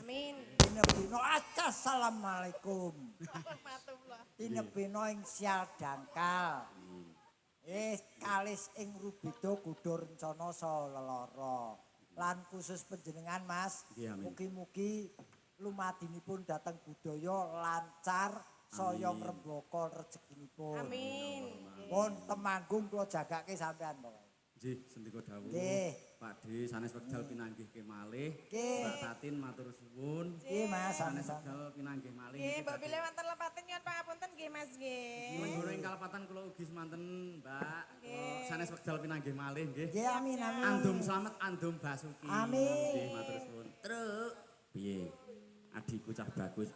Amin. Tinebina assalamualaikum. Warahmatullah. Tinebina ing sial dangkal. Kalis ing rubeda kudu rencana saha lelara. Lan khusus panjenengan Mas, Nggih, amin. mugi-mugi lumadinipun dhateng budaya lancar saya ngrembaka rezekinipun. Amin. Pun temanggung kula jagake sampean to. Nggih, sendika dawuh. Nggih. Pak D sanes wekdal pinanggih malih. Nggih. Mbak Tatin matur suwun. Nggih Mas, Sanes sama-sama. wekdal pinanggih malih. Nggih, mbok bilih wonten lepaten nyuwun pangapunten nggih Mas nggih. Menggoro ing kalapatan kula ugi semanten, Mbak. Sanes wekdal pinanggih malih nggih. Nggih amin amin. Andum slamet, andum basuki. Amin. Nggih, matur suwun. Truk. Piye? Adikku cah bagus.